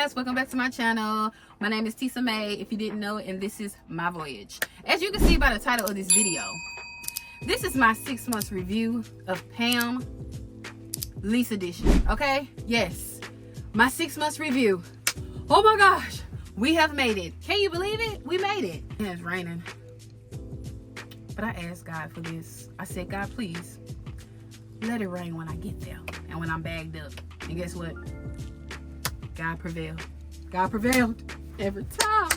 guys, welcome back to my channel. My name is Tisa May, if you didn't know, and this is my voyage. As you can see by the title of this video, this is my 6 months review of PAM Lease Edition. Okay, yes, my 6 months review. Oh my gosh, we have made it. Can you believe it? We made it. And it's raining, but I asked God for this. I said, God, please let it rain when I get there and when I'm bagged up. And guess what? God prevailed. God prevailed every time.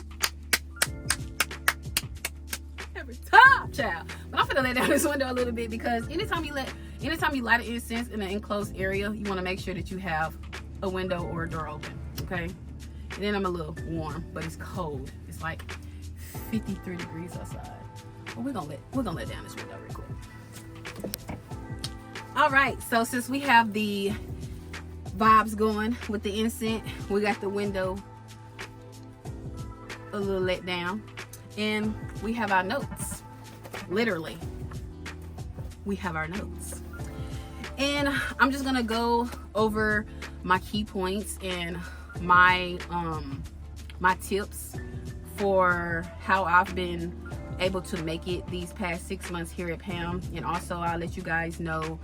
Every time, child. But I'm gonna let down this window a little bit because anytime you light an incense in an enclosed area, you want to make sure that you have a window or a door open. Okay. And then I'm a little warm, but it's cold. It's like 53 degrees outside. Well, we're gonna let down this window real quick. All right. So since we have the vibes going with the incense, we got the window a little let down, and we have our notes. Literally, we have our notes, and I'm just gonna go over my key points and my my tips for how I've been able to make it these past 6 months here at PAM, and also I'll let you guys know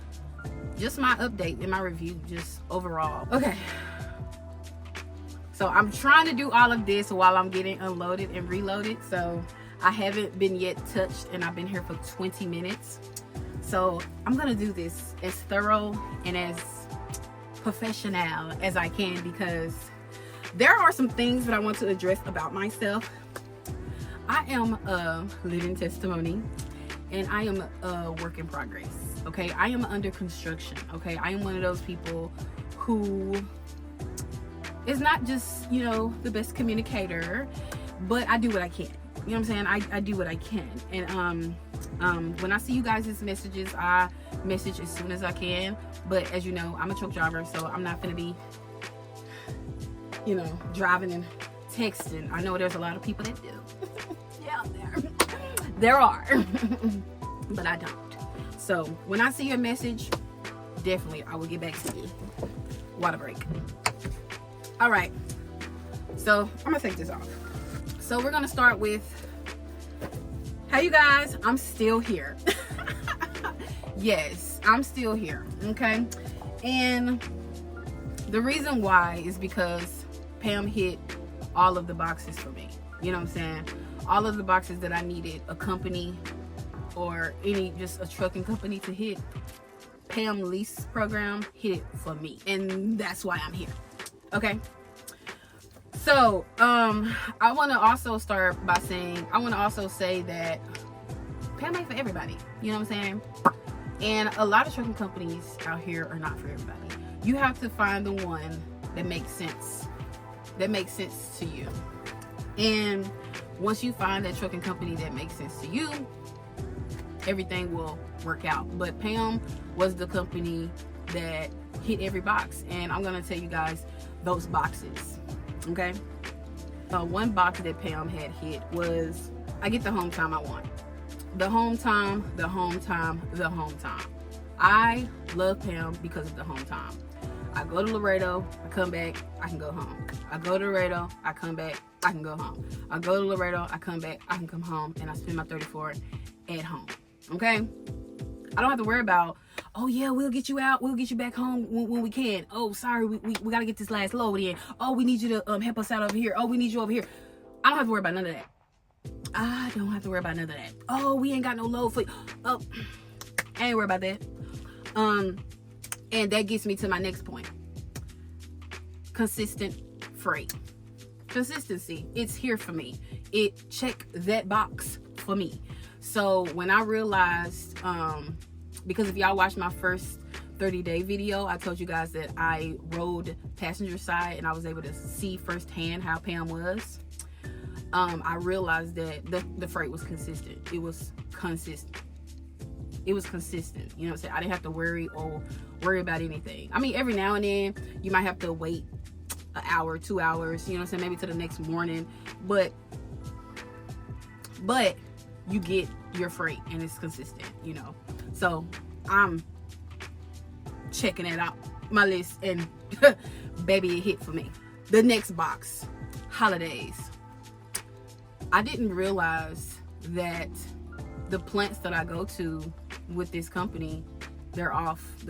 just my update and my review just overall. Okay, so I'm trying to do all of this while I'm getting unloaded and reloaded, so I haven't been yet touched, and I've been here for 20 minutes. So I'm gonna do this as thorough and as professional as I can, because there are some things that I want to address about myself. I am a living testimony, and I am a work in progress. Okay, I am under construction. Okay, I am one of those people who is not just, you know, the best communicator, but I do what I can. You know what I'm saying? I do what I can. And when I see you guys' messages, I message as soon as I can. But as you know, I'm a truck driver, so I'm not gonna be, you know, driving and texting. I know there's a lot of people that do. Yeah, there are. But I don't. So when I see your message, definitely I will get back to you. Water break. All right, so I'm gonna take this off. So we're gonna start with, hey you guys, I'm still here. Yes, I'm still here. Okay, and the reason why is because PAM hit all of the boxes for me. You know what I'm saying? All of the boxes that I needed a company or just a trucking company to hit, PAM lease program hit it for me, and that's why I'm here. Okay, so I want to also start by saying, I want to also say that PAM ain't for everybody. You know what I'm saying? And a lot of trucking companies out here are not for everybody. You have to find the one that makes sense, to you. And once you find that trucking company that makes sense to you, everything will work out. But PAM was the company that hit every box, and I'm gonna tell you guys those boxes. Okay, one box that PAM had hit was, I get the home time I want. The home time. I love PAM because of the home time. I go to Laredo, I come back, I can go home. I go to Laredo, I come back, I can go home. I go to Laredo, I come back, I can come home, and I spend my 34 at home. Okay, I don't have to worry about, oh yeah, we'll get you out, we'll get you back home when we can. Oh, sorry, we gotta get this last load in. Oh, we need you to help us out over here. Oh, we need you over here. I don't have to worry about none of that. I don't have to worry about none of that. Oh, we ain't got no load for you. Oh, I ain't worried about that. And that gets me to my next point. Consistent freight. Consistency. It's here for me. It checked that box for me. So when I realized, because if y'all watched my first 30-day video, I told you guys that I rode passenger side and I was able to see firsthand how PAM was. I realized that the freight was consistent. It was consistent. You know what I'm saying? I didn't have to worry about anything. I mean, every now and then you might have to wait an hour, 2 hours, you know what I'm saying, maybe to the next morning, but you get your freight and it's consistent, you know. So I'm checking it out, my list, and baby, it hit for me. The next box, holidays. I didn't realize that the plants that I go to with this company, they're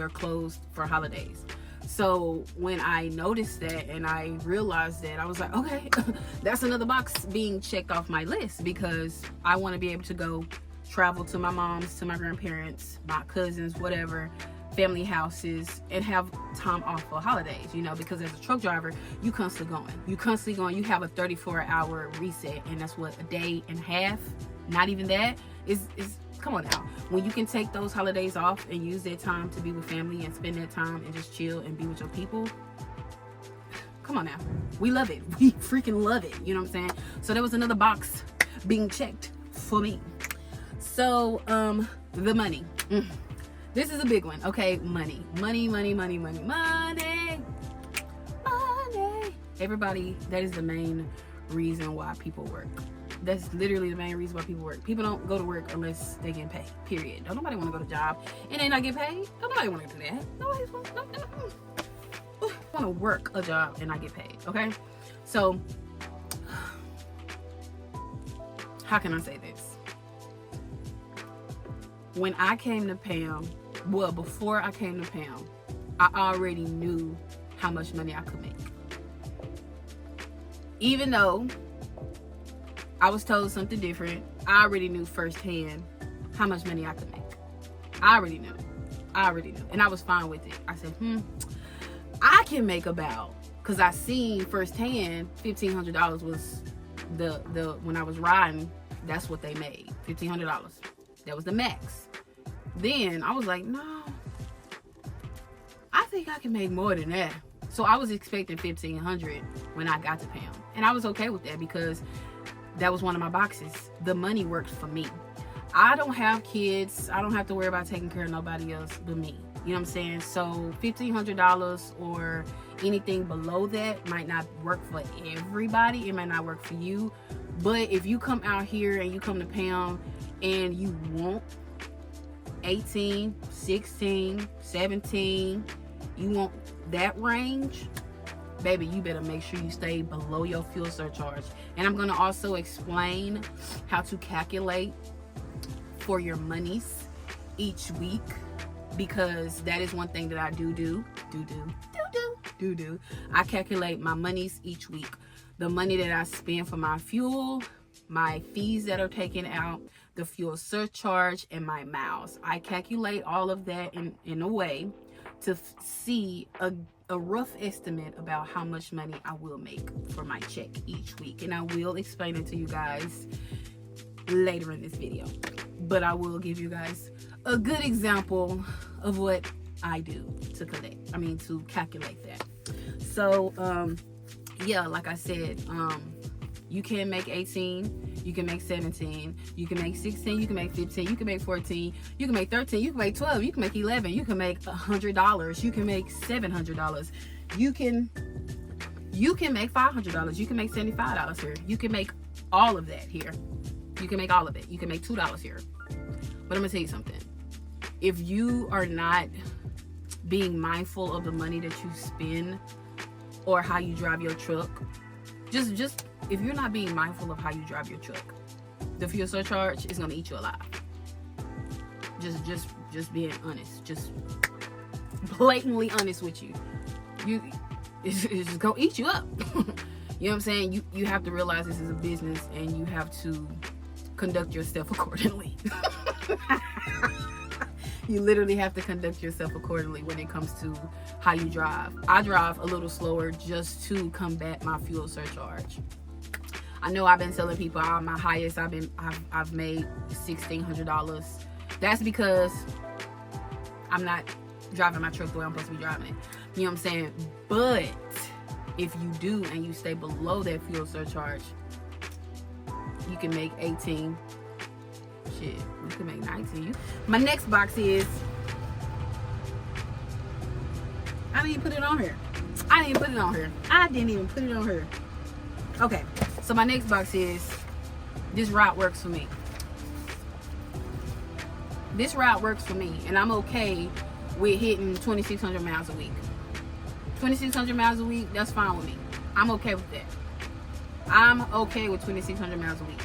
closed for holidays. So when I noticed that and I realized that, I was like, okay, that's another box being checked off my list, because I want to be able to go travel to my mom's, to my grandparents, my cousins, whatever, family houses, and have time off for holidays, you know, because as a truck driver, you constantly going. You have a 34-hour reset, and that's what, a day and a half, not even that, is come on now. When you can take those holidays off and use that time to be with family and spend that time and just chill and be with your people, come on now. We love it. We freaking love it. You know what I'm saying? So there was another box being checked for me. So, the money. This is a big one. Okay, money. Everybody, that is the main reason why people work. That's literally the main reason why people work. People don't go to work unless they get paid, period. Don't nobody want to go to a job and they not get paid. Nobody want to do that. Nobody want to work a job and not get paid, okay? So, how can I say this? When I came to PAM, well, before I came to PAM, I already knew how much money I could make. Even though I was told something different, I already knew firsthand how much money I could make. I already knew. And I was fine with it. I said, I can make about, because I seen firsthand $1,500 was the when I was riding, that's what they made. $1,500. That was the max. Then I was like, no, I think I can make more than that. So I was expecting $1,500 when I got to PAM. And I was okay with that, because that was one of my boxes. The money worked for me. I don't have kids. I don't have to worry about taking care of nobody else but me. You know what I'm saying? So $1,500 or anything below that might not work for everybody. It might not work for you. But if you come out here and you come to PAM and you want 18, 16, 17, you want that range, baby, you better make sure you stay below your fuel surcharge. And I'm going to also explain how to calculate for your monies each week, because that is one thing that I do. I calculate my monies each week. The money that I spend for my fuel, my fees that are taken out, the fuel surcharge, and my miles. I calculate all of that in a way to see a rough estimate about how much money I will make for my check each week. And I will explain it to you guys later in this video. But I will give you guys a good example of what I do to calculate that. So, yeah, like I said, you can make 18, you can make 17, you can make 16, you can make 15, you can make 14, you can make 13, you can make 12, you can make 11, you can make $100, you can make $700, you can make $500, you can make $75 here, you can make all of that here, you can make all of it, you can make $2 here. But I'm gonna tell you something. If you are not being mindful of the money that you spend or how you drive your truck, just if you're not being mindful of how you drive your truck, the fuel surcharge is gonna eat you alive. Just being honest, just blatantly honest with you. It's just gonna eat you up. You know what I'm saying? You have to realize this is a business and you have to conduct yourself accordingly. You literally have to conduct yourself accordingly when it comes to how you drive. I drive a little slower just to combat my fuel surcharge. I know I've been telling people my highest I've made $1,600. That's because I'm not driving my truck the way I'm supposed to be driving it. You know what I'm saying? But if you do and you stay below that fuel surcharge, you can make 18. Shit, you can make 19. My next box is, I didn't even put it on here. Okay, so my next box is, this route works for me. And I'm okay with hitting 2,600 miles a week. 2,600 miles a week, that's fine with me. I'm okay with that. I'm okay with 2,600 miles a week.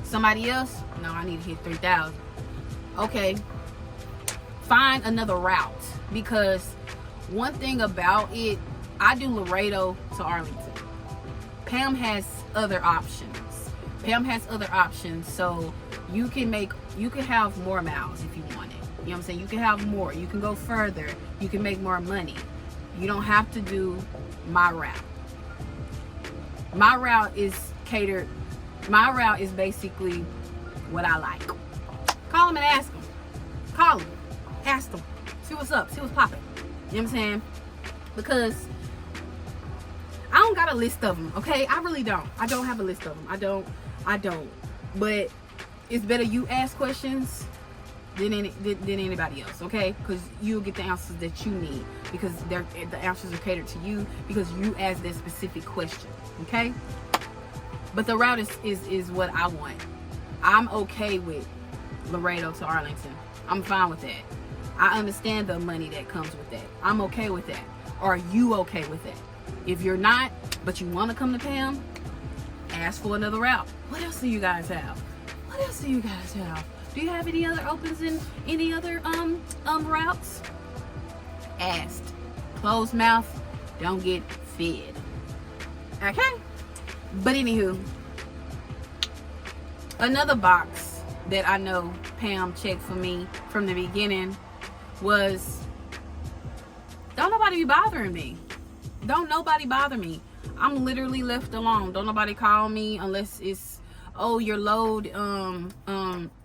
Somebody else, no, I need to hit 3,000. Okay, find another route, because one thing about it, I do Laredo to Arlington. PAM has other options. So you can have more miles if you want it. You know what I'm saying? You can have more. You can go further. You can make more money. You don't have to do my route. My route is catered. My route is basically what I like. Call them and ask them. Call them. Ask them. See what's up. See what's popping. You know what I'm saying? Because I don't got a list of them, okay? I really don't. I don't have a list of them. I don't. But it's better you ask questions than anybody else, okay? Because you'll get the answers that you need, because the answers are catered to you because you asked that specific question, okay? But the route is what I want. I'm okay with Laredo to Arlington. I'm fine with that. I understand the money that comes with that. I'm okay with that. Are you okay with that? If you're not, but you want to come to PAM, ask for another route. What else do you guys have? Do you have any other opens in any other routes? Ask. Closed mouth don't get fed. Okay? But anywho, another box that I know PAM checked for me from the beginning was, don't nobody be bothering me. Don't nobody bother me. I'm literally left alone. Don't nobody call me unless it's, oh, your load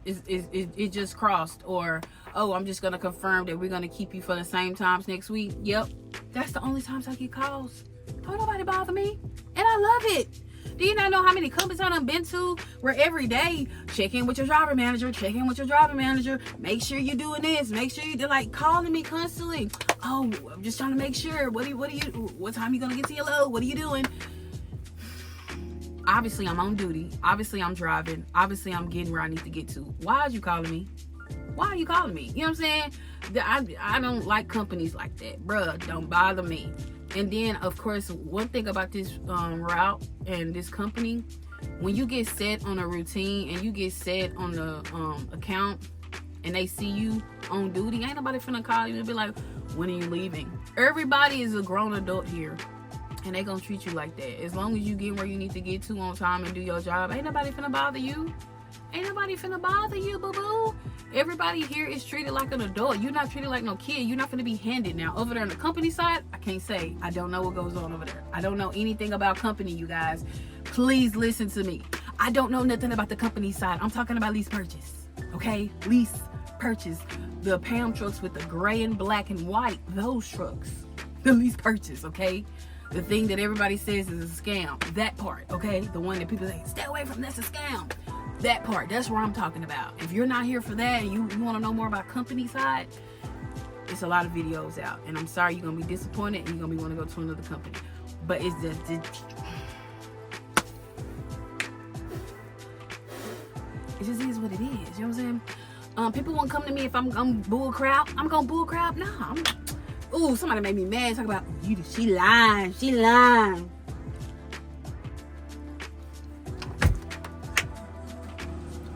it just crossed, or oh, I'm just gonna confirm that we're gonna keep you for the same times next week. Yep, that's the only times I get calls. Don't nobody bother me, and I love it. Do you not know how many companies I've been to where every day, check in with your driver manager, make sure you're doing this, make sure you're like calling me constantly. Oh, I'm just trying to make sure. What time you gonna get to your load? What are you doing? Obviously, I'm on duty. Obviously, I'm driving. Obviously, I'm getting where I need to get to. Why are you calling me? You know what I'm saying? I don't like companies like that. Bruh, don't bother me. And then, of course, one thing about this route and this company, when you get set on a routine and you get set on the account and they see you on duty, ain't nobody finna call you and be like, when are you leaving? Everybody is a grown adult here, and they gonna treat you like that. As long as you get where you need to get to on time and do your job, ain't nobody finna bother you. Boo-boo. Everybody here is treated like an adult. You're not treated like no kid. You're not going to be handed. Now, over there on the company side, I can't say. I don't know what goes on over there. I don't know anything about company, you guys. Please listen to me. I don't know nothing about the company side. I'm talking about lease purchase, okay? Lease purchase. The PAM trucks with the gray and black and white. Those trucks. The lease purchase, okay? The thing that everybody says is a scam. That part, okay? The one that people say, stay away from, that's a scam. That part, that's what I'm talking about. If you're not here for that and you want to know more about company side, it's a lot of videos out. And I'm sorry, you're going to be disappointed and you're going to want to go to another company. But it's just, it just is what it is. You know what I'm saying? People won't come to me if I'm bull crap. I'm going to bull crap? Nah. Ooh, somebody made me mad. Talk about, she lying.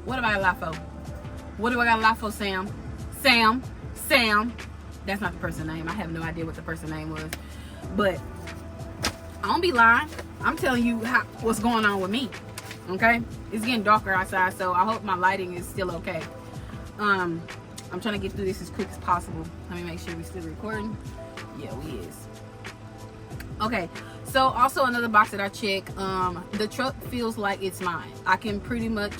What do I got a lie for? Sam. That's not the person's name. I have no idea what the person's name was. But I don't be lying. I'm telling you what's going on with me. Okay? It's getting darker outside, so I hope my lighting is still okay. I'm trying to get through this as quick as possible. Let me make sure we're still recording. Yeah, we is. Okay. So also another box that I check. The truck feels like it's mine. I can pretty much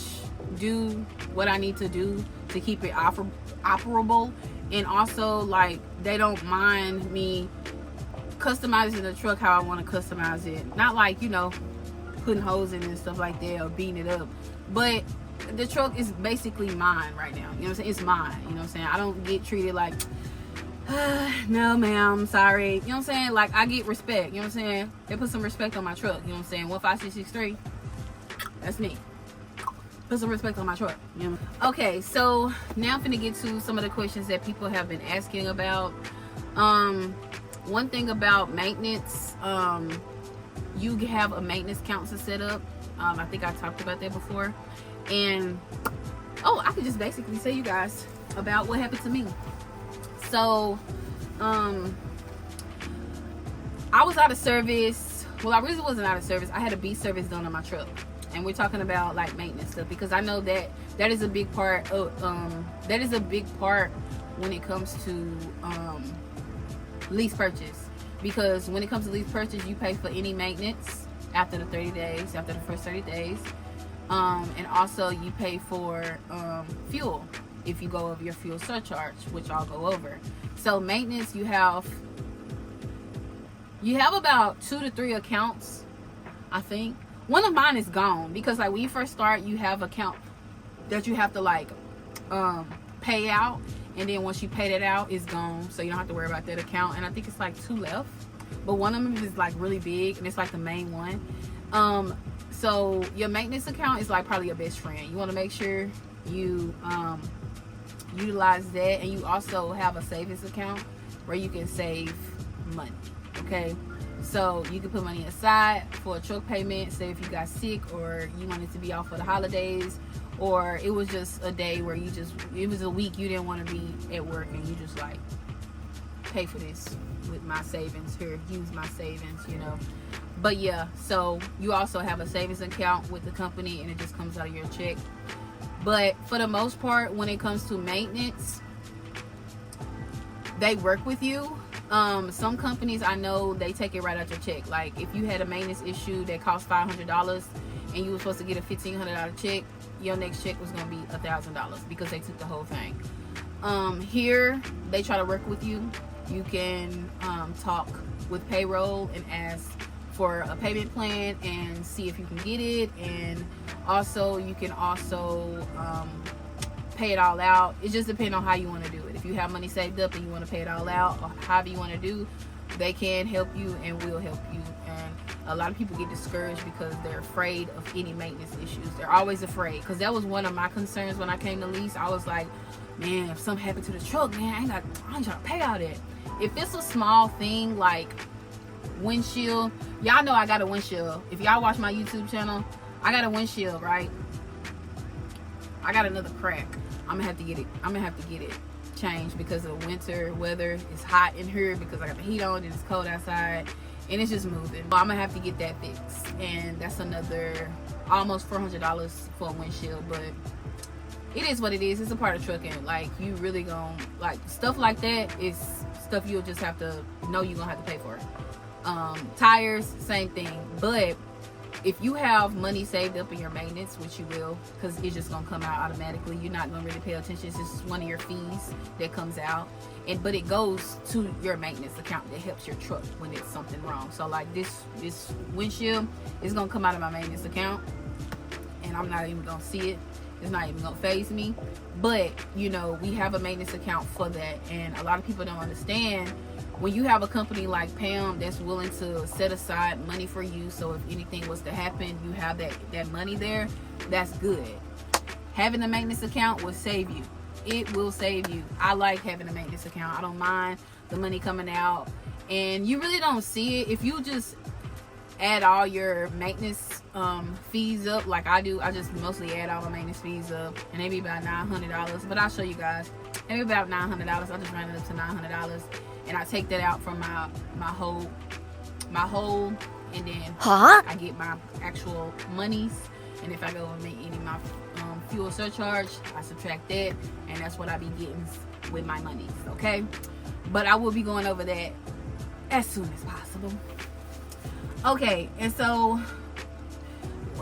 do what I need to do to keep it operable, and also like they don't mind me customizing the truck how I want to customize it. Not like, you know, putting holes in it and stuff like that or beating it up, but the truck is basically mine right now. You know what I'm saying? It's mine. You know what I'm saying? I don't get treated like no ma'am, sorry. You know what I'm saying? Like, I get respect. You know what I'm saying? They put some respect on my truck. You know what I'm saying? 15663, that's me. Put some respect on my truck, you know? Okay, so now I'm finna get to some of the questions that people have been asking about. One thing about maintenance, you have a maintenance council set up. I think I talked about that before. And I could just basically tell you guys about what happened to me. So I was out of service. Well, I really wasn't out of service. I had a B service done on my truck, and we're talking about like maintenance stuff, because I know that is a big part of when it comes to lease purchase. Because when it comes to lease purchase, you pay for any maintenance after the 30 days, after the first 30 days. And also you pay for fuel if you go over your fuel surcharge, which I'll go over. So maintenance, you have about 2 to 3 accounts, I think. One of mine is gone, because like when you first start, you have account that you have to like pay out, and then once you pay that out, it's gone, so you don't have to worry about that account. And I think it's like 2 left, but one of them is like really big, and it's like the main one. So your maintenance account is like probably your best friend. You want to make sure you utilize that, and you also have a savings account where you can save money. Okay, so you can put money aside for a truck payment. Say if you got sick, or you wanted to be off for the holidays, or it was just a day where it was a week you didn't want to be at work, and you just like, pay for this with my savings here, use my savings, you know. But yeah, so you also have a savings account with the company, and it just comes out of your check. But for the most part, when it comes to maintenance, they work with you. Some companies, I know, they take it right out your check. Like if you had a maintenance issue that cost $500 and you were supposed to get a $1,500 check, your next check was going to be $1,000, because they took the whole thing. Here they try to work with you. You can talk with payroll and ask for a payment plan and see if you can get it. And also you can pay it all out. It just depends on how you want to do it. If you have money saved up and you want to pay it all out, or however you want to do, they can help you and will help you. And a lot of people get discouraged because they're afraid of any maintenance issues. They're always afraid, because that was one of my concerns when I came to lease. I was like, man, if something happened to the truck, man, I ain't trying to pay all that. If it's a small thing like windshield, y'all know I got a windshield. If y'all watch my YouTube channel, I got a windshield, right? I got another crack. I'm gonna have to get it changed because of winter weather. It's hot in here because I got the heat on and it's cold outside, and it's just moving. But I'm gonna have to get that fixed, and that's another almost $400 for a windshield. But it is what it is. It's a part of trucking. Like, you really gonna, like, stuff like that is stuff you'll just have to know you're gonna have to pay for. Tires, same thing. But if you have money saved up in your maintenance, which you will, because it's just gonna come out automatically, you're not gonna really pay attention. It's just one of your fees that comes out, but it goes to your maintenance account that helps your truck when it's something wrong. So like this windshield is gonna come out of my maintenance account, and I'm not even gonna see it. It's not even gonna faze me. But you know, we have a maintenance account for that, and a lot of people don't understand. When you have a company like PAM that's willing to set aside money for you, so if anything was to happen, you have that money there, that's good. Having a maintenance account will save you. It will save you. I like having a maintenance account. I don't mind the money coming out, and you really don't see it if you just add all your maintenance fees up like I do. I just mostly add all my maintenance fees up, and they be about $900. But I'll show you guys. They be about $900. I just ran it up to $900. And I take that out from my whole, and then I get my actual monies. And if I go and make any of my fuel surcharge, I subtract that, and that's what I be getting with my monies. Okay, but I will be going over that as soon as possible. Okay, and so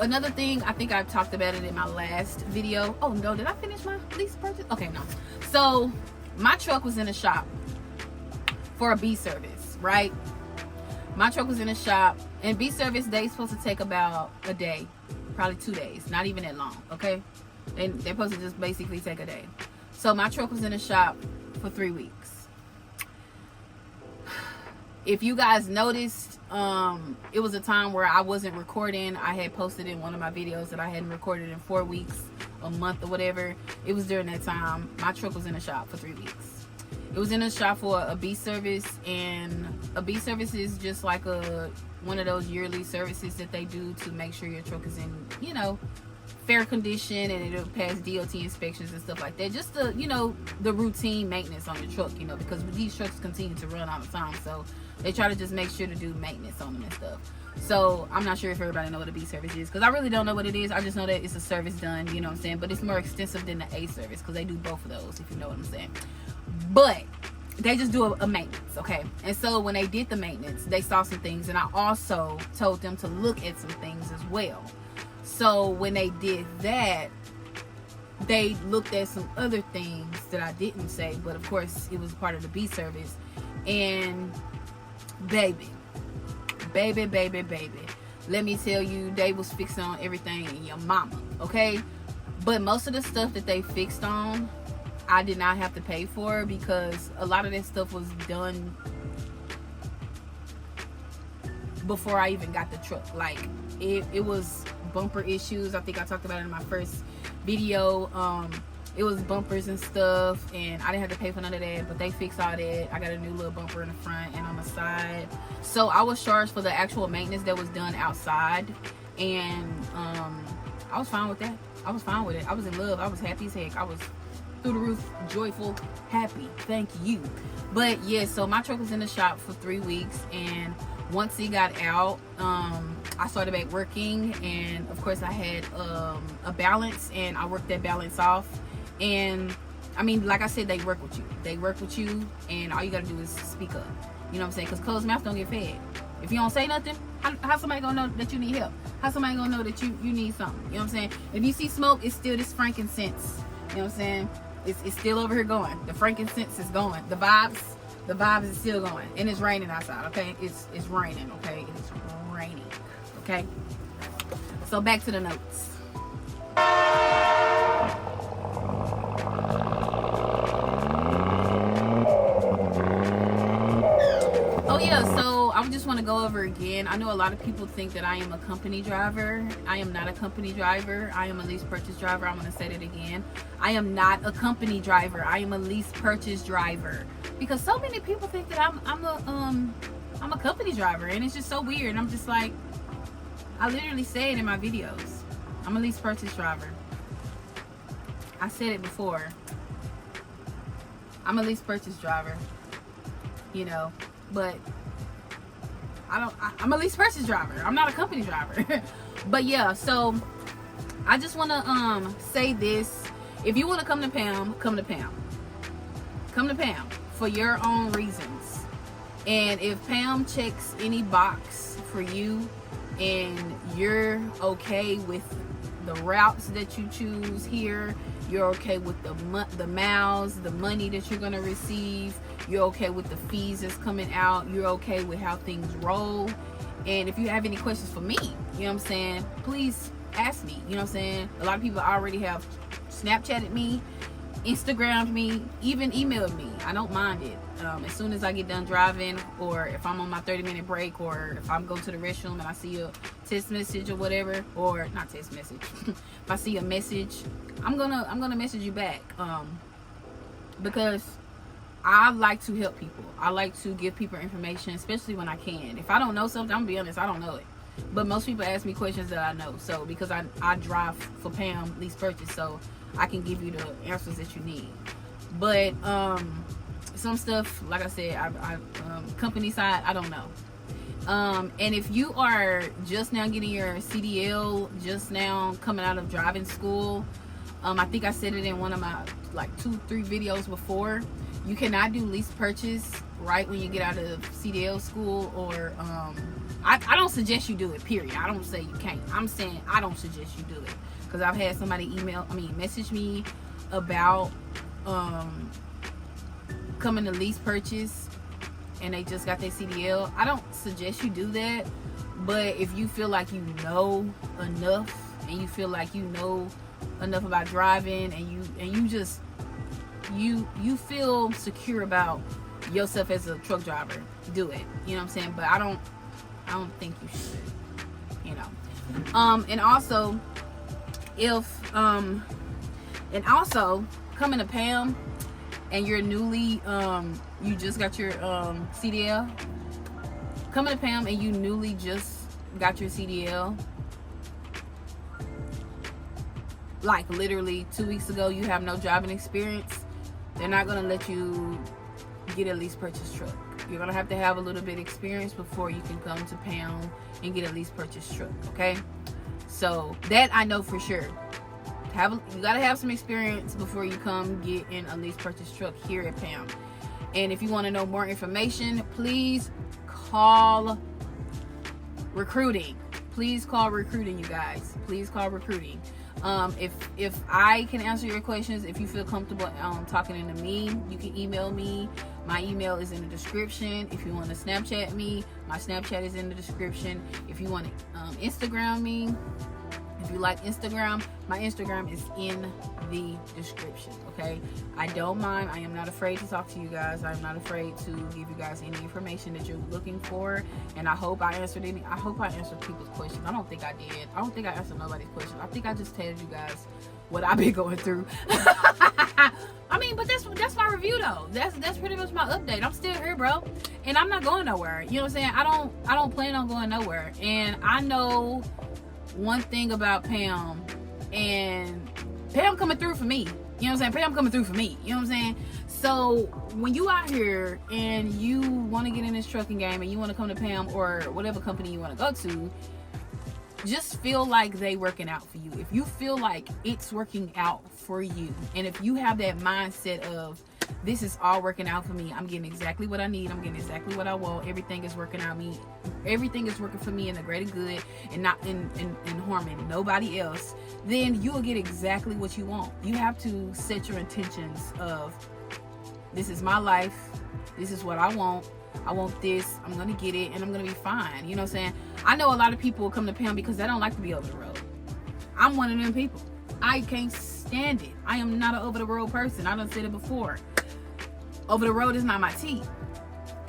another thing, I think I talked about it in my last video. Oh no, did I finish my lease purchase? Okay, no. So my truck was in the shop for a B service, right? My truck was in a shop, and B service, they supposed to take about a day, probably 2 days, not even that long. Okay, they're supposed to just basically take a day. So my truck was in a shop for 3 weeks. If you guys noticed, it was a time where I wasn't recording. I had posted in one of my videos that I hadn't recorded in 4 weeks, a month, or whatever. It was during that time. My truck was in the shop for 3 weeks. It was in a shop for a B service, and a B service is just like one of those yearly services that they do to make sure your truck is in, you know, fair condition, and it'll pass DOT inspections and stuff like that. Just the, you know, the routine maintenance on your truck, you know, because these trucks continue to run all the time, so they try to just make sure to do maintenance on them and stuff. So I'm not sure if everybody know what a B service is, because I really don't know what it is. I just know that it's a service done, you know what I'm saying, but it's more extensive than the A service, because they do both of those, if you know what I'm saying. But they just do a maintenance, okay? And so when they did the maintenance, they saw some things, and I also told them to look at some things as well. So when they did that, they looked at some other things that I didn't say, but of course it was part of the B service. And baby, let me tell you, they was fixing on everything in your mama, okay? But most of the stuff that they fixed on, I did not have to pay for, because a lot of that stuff was done before I even got the truck. Like, it was bumper issues. I think I talked about it in my first video. It was bumpers and stuff, and I didn't have to pay for none of that, but they fixed all that. I got a new little bumper in the front and on the side. So I was charged for the actual maintenance that was done outside, and I was fine with that. I was fine with it. I was in love. I was happy as heck. I was through the roof, joyful, happy. Thank you. But yeah, so my truck was in the shop for 3 weeks, and once it got out, I started back working, and of course I had a balance, and I worked that balance off. And I mean, like I said, they work with you, and all you gotta do is speak up, you know what I'm saying, because closed mouths don't get fed. If you don't say nothing, how somebody gonna know that you need help? How somebody gonna know that you need something? You know what I'm saying? If you see smoke, it's still this frankincense, you know what I'm saying? It's still over here going. The frankincense is going. The vibes is still going. And it's raining outside, okay? It's raining, okay? It's raining, okay? So back to the notes. Oh yeah, so I just want to go over again. I know a lot of people think that I am a company driver. I am not a company driver. I am a lease purchase driver. I'm going to say that again. I am not a company driver. I am a lease purchase driver. Because so many people think that I'm a company driver, and it's just so weird. I'm just like, I literally say it in my videos. I'm a lease purchase driver. I said it before. I'm a lease purchase driver. You know, but I'm a lease purchase driver. I'm not a company driver. But yeah, so I just want to say this. If you want to come to PAM, come to PAM. Come to PAM for your own reasons. And if PAM checks any box for you, and you're okay with the routes that you choose here, you're okay with the miles, the money that you're gonna receive, you're okay with the fees that's coming out, you're okay with how things roll, and if you have any questions for me, you know what I'm saying, please ask me. You know what I'm saying? A lot of people already have Snapchatted me, Instagrammed me, even emailed me. I don't mind it. As soon as I get done driving, or if I'm on my 30-minute break, or if I'm going to the restroom and I see a text message or whatever, or not text message, if I see a message, I'm gonna message you back, because I like to help people. I like to give people information, especially when I can. If I don't know something, I'm gonna be honest, I don't know it. But most people ask me questions that I know, so because I drive for PAM Lease Purchase, so I can give you the answers that you need. But some stuff, like I said, I company side, I don't know. And if you are just now getting your CDL, just now coming out of driving school, I think I said it in one of my like 2-3 videos before, you cannot do lease purchase right when you get out of CDL school, or I don't suggest you do it, period. I don't say you can't. I'm saying I don't suggest you do it, because I've had somebody message me about coming to lease purchase, and they just got their CDL. I don't suggest you do that, but if you feel like you know enough, and you feel like you know enough about driving, and you feel secure about yourself as a truck driver, do it. You know what I'm saying? But I don't think you should, you know. And also, if and also coming to PAM, and you're newly you just got your CDL, coming to PAM and you newly just got your CDL, like literally 2 weeks ago, you have no driving experience, they're not going to let you get a lease purchase truck. You're going to have a little bit of experience before you can come to PAM and get a lease purchase truck, okay? So that I know for sure. You got to have some experience before you come get in a lease purchase truck here at PAM. And if you want to know more information, please call recruiting. Please call recruiting, you guys. Please call recruiting. If I can answer your questions, if you feel comfortable talking to me, you can email me. My email is in the description. If you want to Snapchat me, my Snapchat is in the description. If you want to Instagram me, if you like Instagram, my Instagram is in the description, okay? I don't mind. I am not afraid to talk to you guys. I'm not afraid to give you guys any information that you're looking for. And I hope I answered people's questions. I don't think I did. I don't think I answered nobody's questions. I think I just told you guys what I've been going through. I mean, but that's my review though. That's pretty much my update. I'm still here, bro. And I'm not going nowhere. You know what I'm saying? I don't plan on going nowhere. And I know one thing about PAM, and PAM coming through for me. You know what I'm saying? PAM coming through for me. You know what I'm saying? So when you out here and you want to get in this trucking game and you want to come to PAM or whatever company you want to go to, just feel like they working out for you. If you feel like it's working out for you, and if you have that mindset of this is all working out for me, I'm getting exactly what I need, I'm getting exactly what I want, everything is working out me, everything is working for me in the greater good and not in harming nobody else, then you'll get exactly what you want. You have to set your intentions of this is my life, this is what I want this, I'm gonna get it, and I'm gonna be fine. You know what I'm saying? I know a lot of people come to PAM because they don't like to be over the road. I'm one of them people. I can't stand it. I am not an over the road person. I done said it before. Over the road is not my tea.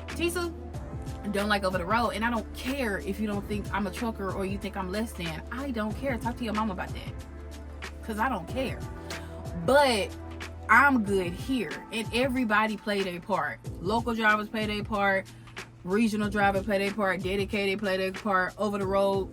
Tisa, I don't like over the road, and I don't care if you don't think I'm a trucker or you think I'm less than. I don't care. Talk to your mom about that, because I don't care. But I'm good here, and everybody play their part. Local drivers play their part, regional drivers play their part, dedicated play their part, over the road,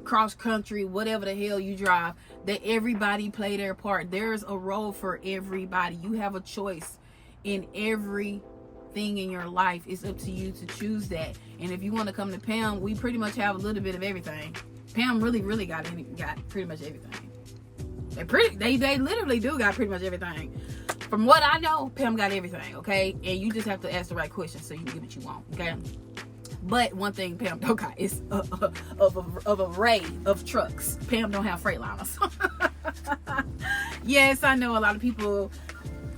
cross country, whatever the hell you drive, that everybody play their part. There's a role for everybody. You have a choice in everything in your life. It's up to you to choose that. And if you want to come to PAM, we pretty much have a little bit of everything. PAM really got pretty much everything. They literally do got pretty much everything. From what I know, PAM got everything, okay? And you just have to ask the right questions so you can get what you want, okay? But one thing PAM don't got is of array of trucks. PAM don't have Freightliners. Yes, I know a lot of people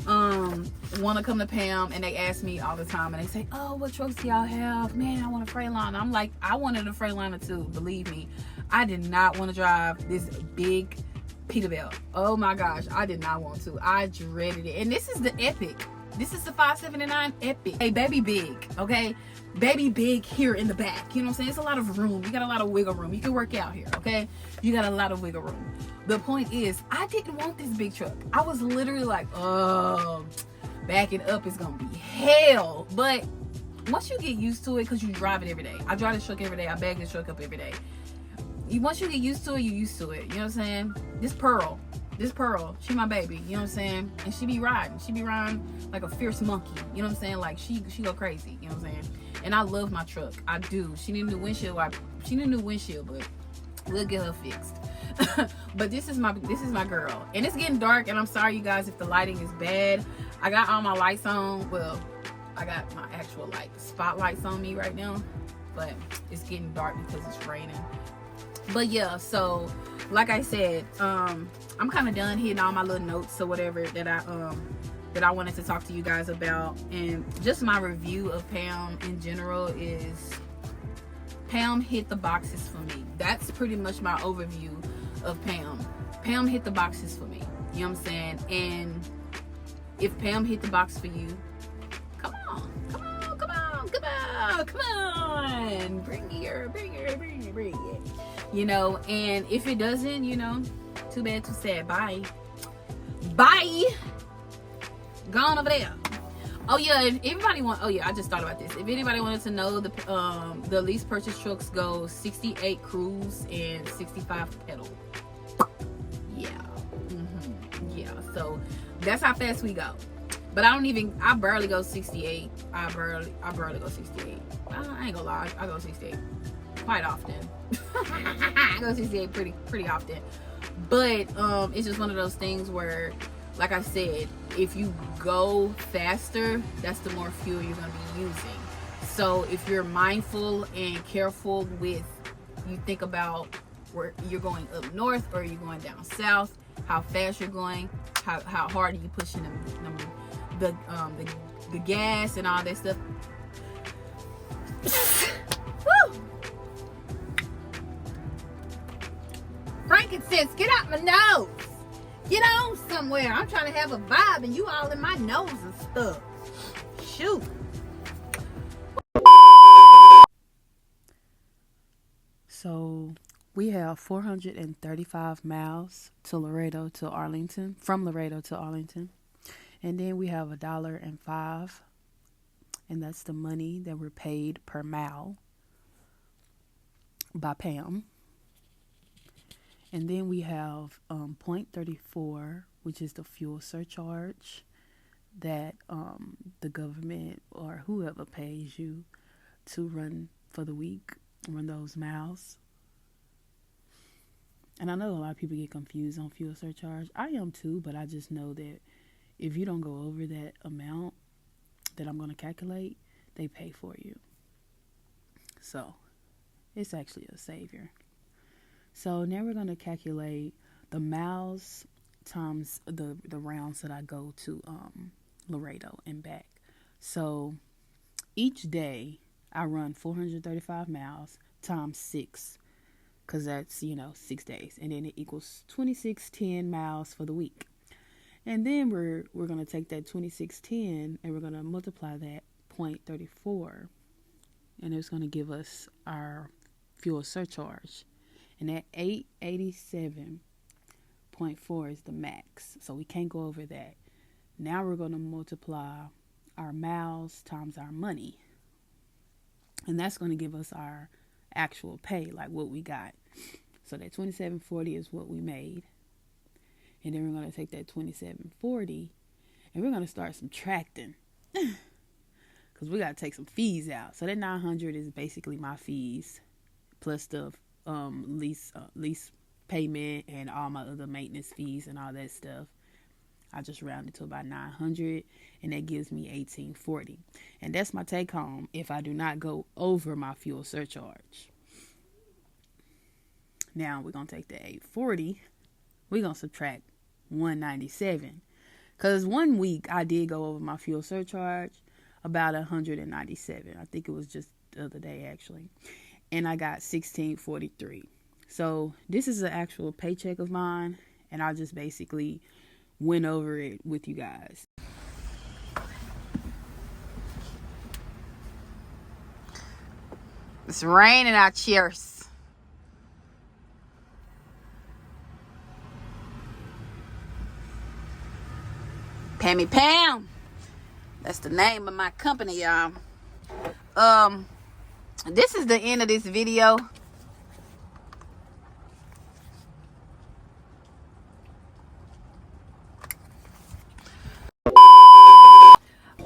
want to come to PAM, and they ask me all the time, and they say, oh, what trucks do y'all have? Man, I want a Freightliner. I'm like, I wanted a Freightliner too, believe me. I did not want to drive this big Peterbilt. Oh my gosh, I did not want to. I dreaded it. And this is the Epic. This is the 579 Epic. Hey, baby big, okay? Baby big here in the back. You know what I'm saying? It's a lot of room. You got a lot of wiggle room. You can work out here, okay? You got a lot of wiggle room. The point is, I didn't want this big truck. I was literally like, oh, backing up is gonna be hell. But once you get used to it, because you drive it every day. I drive this truck every day. I bag this truck up every day. Once you get used to it, you're used to it. You know what I'm saying? This Pearl, she my baby. You know what I'm saying? And she be riding like a fierce monkey. You know what I'm saying? Like she go crazy. You know what I'm saying? And I love my truck. I do. She need a new windshield. But we'll get her fixed. But this is my girl. And it's getting dark, and I'm sorry you guys if the lighting is bad. I got all my lights on. Well, I got my actual like spotlights on me right now, but it's getting dark because it's raining. But yeah, so like I said, I'm kind of done hitting all my little notes or whatever that I wanted to talk to you guys about. And just my review of PAM in general is PAM hit the boxes for me. That's pretty much my overview of PAM. PAM hit the boxes for me. You know what I'm saying? And if PAM hit the box for you, come on. Bring it. You know, and if it doesn't, you know, too bad, too sad. Bye. Gone over there. Oh yeah, if everybody I just thought about this. If anybody wanted to know, the lease purchase trucks go 68 cruise and 65 pedal. Yeah. Yeah, so that's how fast we go. But I barely go 68. I barely go 68. I ain't gonna lie, I go 68 quite often. I go 68 pretty often. But it's just one of those things where, like I said, if you go faster, that's the more fuel you're going to be using. So if you're mindful and careful with, you think about where you're going up north or you're going down south, how fast you're going, how hard are you pushing the gas and all that stuff. Woo! Frankincense, get out my nose. Get on somewhere. I'm trying to have a vibe and you all in my nose and stuff. Shoot. So we have 435 miles to Laredo to Arlington, from Laredo to Arlington. And then we have $1.05, and that's the money that we're paid per mile by PAM. And then we have 0.34, which is the fuel surcharge that the government or whoever pays you to run for the week, run those miles. And I know a lot of people get confused on fuel surcharge. I am too, but I just know that if you don't go over that amount that I'm going to calculate, they pay for you. So it's actually a savior. So now we're going to calculate the miles times the rounds that I go to Laredo and back. So each day I run 435 miles times 6, because that's, 6 days. And then it equals 2610 miles for the week. And then we're going to take that 2610 and we're going to multiply that 0.34. And it's going to give us our fuel surcharge. And that 887.4 is the max. So we can't go over that. Now we're going to multiply our miles times our money. And that's going to give us our actual pay, like what we got. So that $27.40 is what we made. And then we're going to take that $27.40 and we're going to start subtracting. Because we got to take some fees out. So that $900 is basically my fees plus the lease payment and all my other maintenance fees and all that stuff. I just rounded to about $900, and that gives me $18.40. And that's my take home if I do not go over my fuel surcharge. Now we're going to take the $840. We're going to subtract $197. Because one week I did go over my fuel surcharge about $197. I think it was just the other day actually. And I got $16.43. So this is an actual paycheck of mine, and I just basically went over it with you guys. It's raining out here. Pammy Pam. That's the name of my company, y'all. This is the end of this video.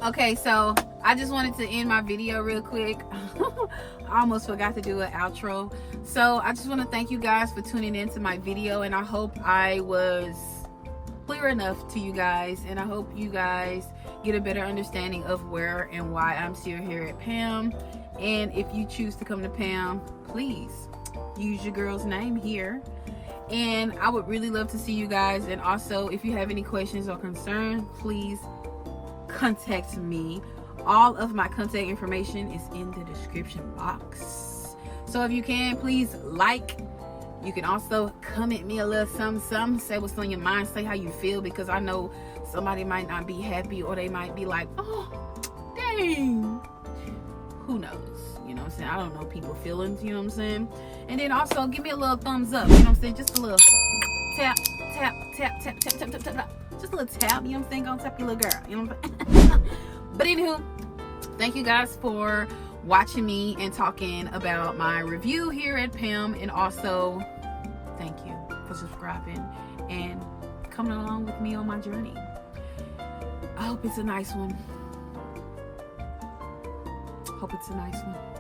Okay, so I just wanted to end my video real quick. I almost forgot to do an outro. So I just want to thank you guys for tuning into my video, and I hope I was clear enough to you guys, and I hope you guys get a better understanding of where and why I'm still here at PAM. And if you choose to come to PAM, please use your girl's name here. And I would really love to see you guys. And also, if you have any questions or concerns, please contact me. All of my contact information is in the description box. So if you can, please like. You can also comment me a little something, say what's on your mind, say how you feel, because I know somebody might not be happy, or they might be like, oh dang, who knows, you know what I'm saying? I don't know people's feelings, you know what I'm saying? And then also give me a little thumbs up, you know what I'm saying? Just a little tap, tap, tap, tap, tap, tap, tap, tap, tap. just a little tap, you know what I'm saying, on top of your little girl, you know what I'm saying? But anywho, thank you guys for watching me and talking about my review here at PAM, and also thank you for subscribing and coming along with me on my journey. I hope it's a nice one. Hope it's a nice one.